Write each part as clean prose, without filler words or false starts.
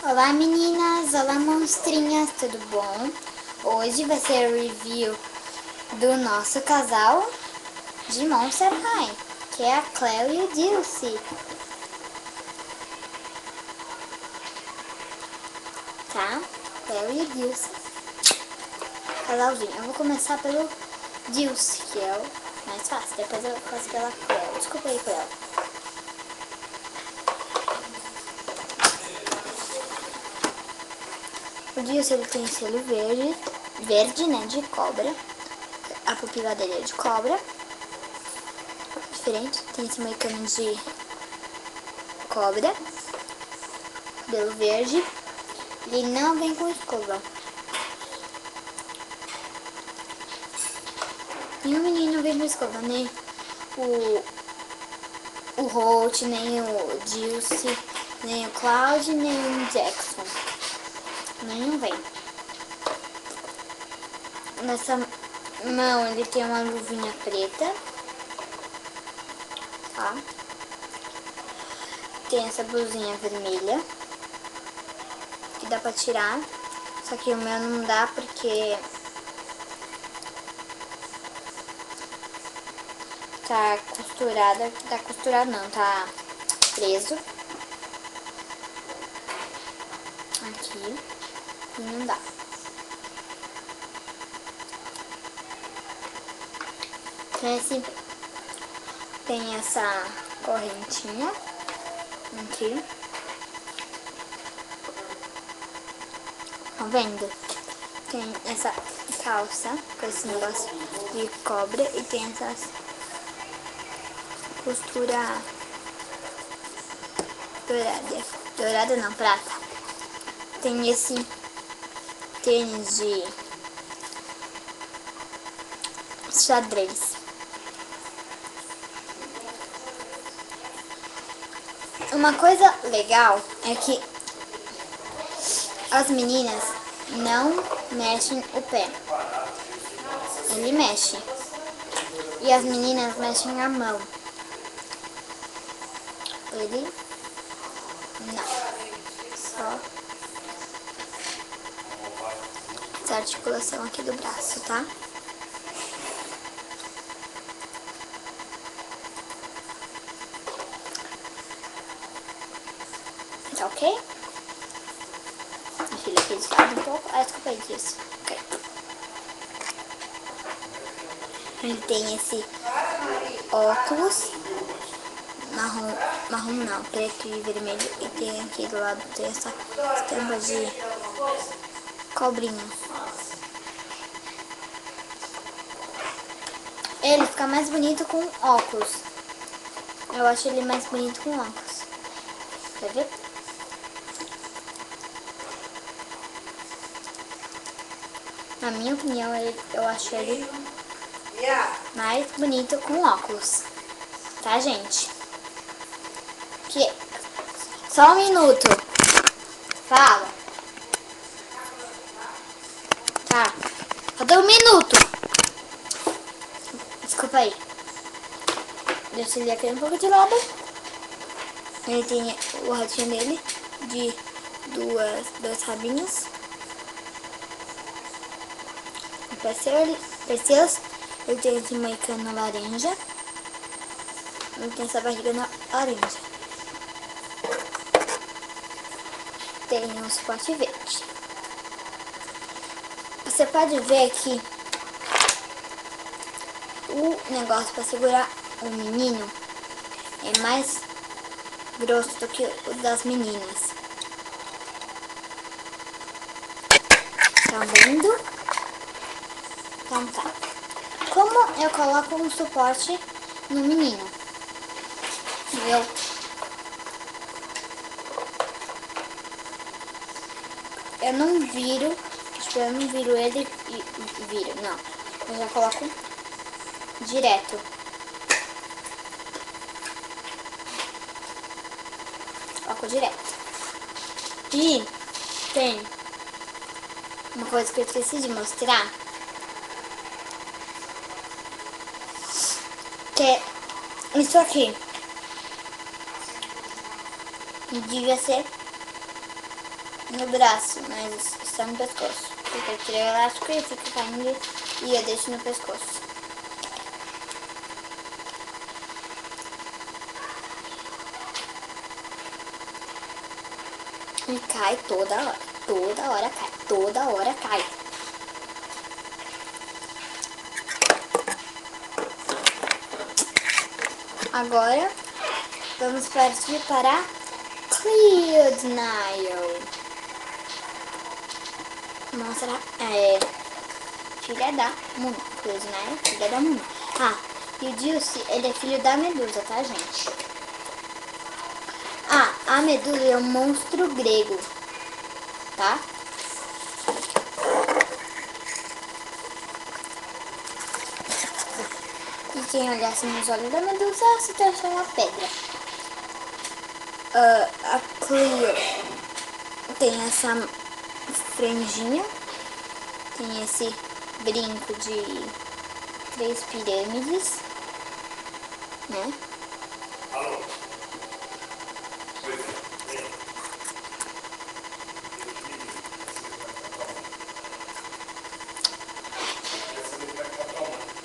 Olá meninas, olá monstrinhas, tudo bom? Hoje vai ser o review do nosso casal de Monster High, que é a Cleo e o Dilce. Tá? Cleo e o Dilce. Casalzinho. Eu vou começar pelo Dilce, que é o mais fácil. Depois eu faço pela Cleo. Desculpa aí, Cleo. O Dilce, ele tem selo verde, né, de cobra. A pupila dele é de cobra. Diferente. Tem esse moicano de cobra. Cabelo verde. Ele não vem com escova. Nenhum menino vem com escova, nem o Holt, nem o Dilce, nem o Cloud, nem o Jackson. Nenhum vem. Nessa mão ele tem uma luvinha preta. Tá? Tem essa blusinha vermelha. Que dá pra tirar. Só que o meu não dá porque tá costurada. Tá costurado não, tá preso. Aqui. E não dá. Tem essa correntinha aqui. Tá vendo? Tem essa calça com esse negócio de cobra e tem essas costura dourada. Dourada não, prata. Tem esse tênis de xadrez. Uma coisa legal é que as meninas não mexem o pé. Ele mexe. E as meninas mexem a mão. Ele não. Só essa articulação aqui do braço, tá? Tá ok? Deixa ele aqui de lado um pouco. Ah, desculpa aí disso. Ok. Ele tem esse óculos marrom não, preto e vermelho. E tem aqui do lado, tem essa estampa de cobrinha. Ele fica mais bonito com óculos. Eu acho ele mais bonito com óculos. Quer ver? Na minha opinião, eu acho ele mais bonito com óculos. Tá, gente? Que? Só um minuto. Fala. Tá. Falta um minuto. Desculpa aí. Deixa ele aqui um pouco de lado. Ele tem o ratinho dele de dois rabinhos. Perseus. Ele tem esse moicano laranja. Ele tem essa barriga laranja. Tem um suporte verde. Você pode ver que o negócio para segurar o menino é mais grosso do que o das meninas. Tá vendo? Então tá. Como eu coloco um suporte no menino? Eu não viro, tipo, eu não viro ele e viro, não. Eu já coloco direto. Coloco direto. E tem uma coisa que eu esqueci de mostrar. Que é isso aqui. Devia ser no braço, mas está no pescoço. Porque eu tirei o elástico e fica caindo e eu deixo no pescoço. E cai toda hora cai, toda hora cai. Agora, vamos partir para Cleared Nile. Mostra, filha da Muna. Cleared Nile, filha da Muna. Ah, e o Dilce, ele é filho da Medusa, tá, gente? Ah, a Medusa é um monstro grego, tá? E quem olhasse nos olhos da Medusa se transforma em pedra. A Cleo tem essa franjinha, tem esse brinco de 3 pirâmides, né?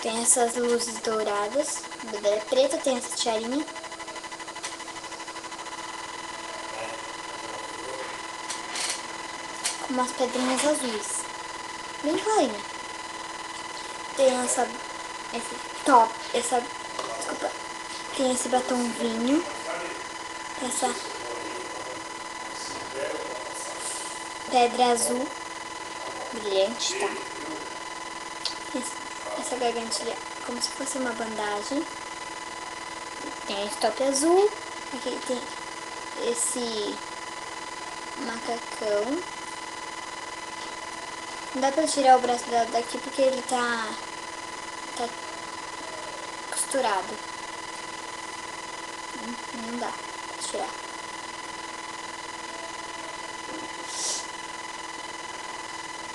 Tem essas luzes douradas, a bandeira é preta, tem essa tiarinha. Com umas pedrinhas azuis, bem clarinha. Tem tem esse batomzinho, essa pedra azul brilhante, tá? Essa gargantilha como se fosse uma bandagem. Tem esse top azul, aqui tem esse macacão. Não dá pra tirar o braço dela daqui porque ele tá costurado. Não dá pra tirar.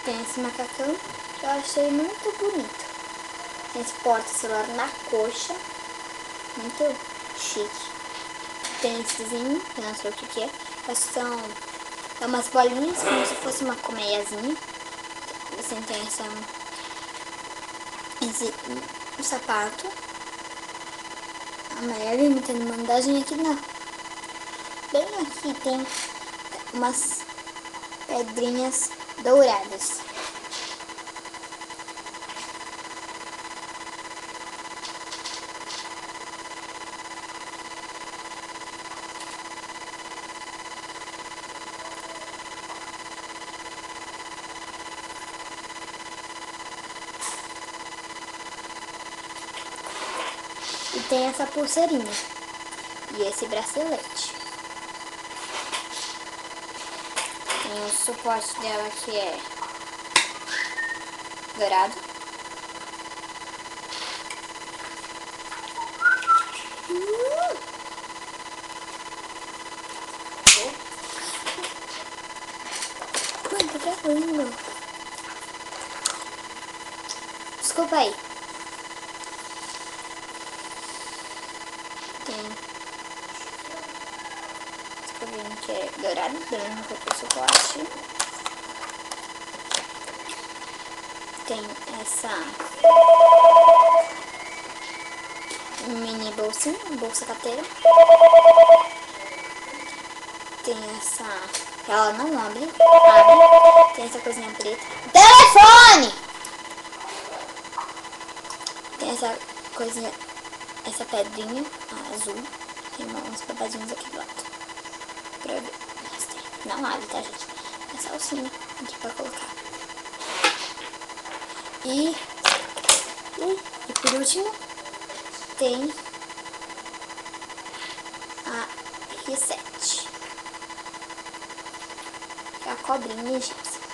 Tem esse macacão que eu achei muito bonito. Tem esse porta-celular na coxa, muito chique. Tem essezinho, que não sei o que é. São umas bolinhas, como se fosse uma colmeiazinha. Você tem esse sapato amarelo, tendo bandagem aqui não. Bem aqui tem umas pedrinhas douradas. E tem essa pulseirinha e esse bracelete. Tem o suporte dela que é dourado. Quanto barulho! Desculpa aí. Tem escovinho que é dourado, branco com o suporte. Tem essa mini bolsinha, bolsa carteira. Tem essa, ela não abre. Tem essa coisinha preta. Telefone! Tem essa coisinha, essa pedrinha azul. Tem uns babadinhos aqui do lado. Pra ver. Não abre, tá, gente? É salsinha aqui pra colocar. E por último, tem a Reset, que é a cobrinha egípcia.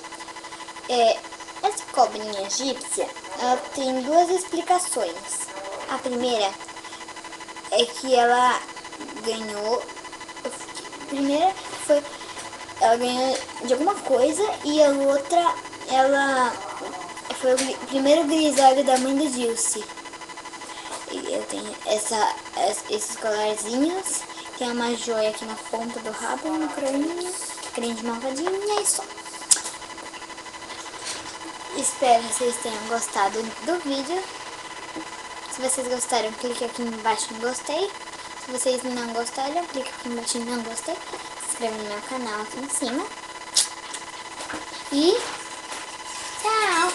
Essa cobrinha egípcia, ela tem duas explicações. A primeira é que ela ganhou... Primeira foi... Ela ganhou de alguma coisa e a outra, ela... Foi o primeiro grisalho da mãe do Dilce. E eu tenho esses colarzinhos. Tem uma joia aqui na ponta do rabo, no croninho. xicrinha de malvadinha e só. Espero que vocês tenham gostado do vídeo. Se vocês gostaram, clique aqui embaixo em gostei. Se vocês não gostaram, clique aqui embaixo em não gostei. Se inscreva no meu canal aqui em cima. E tchau!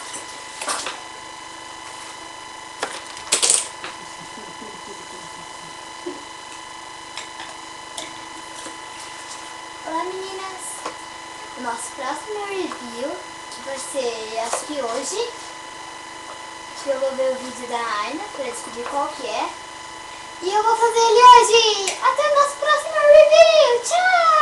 Olá, meninas! O nosso próximo review, que vai ser, acho que hoje, eu vou ver o vídeo da Aina para descobrir qual que é. E eu vou fazer ele hoje! Até o nosso próximo review! Tchau!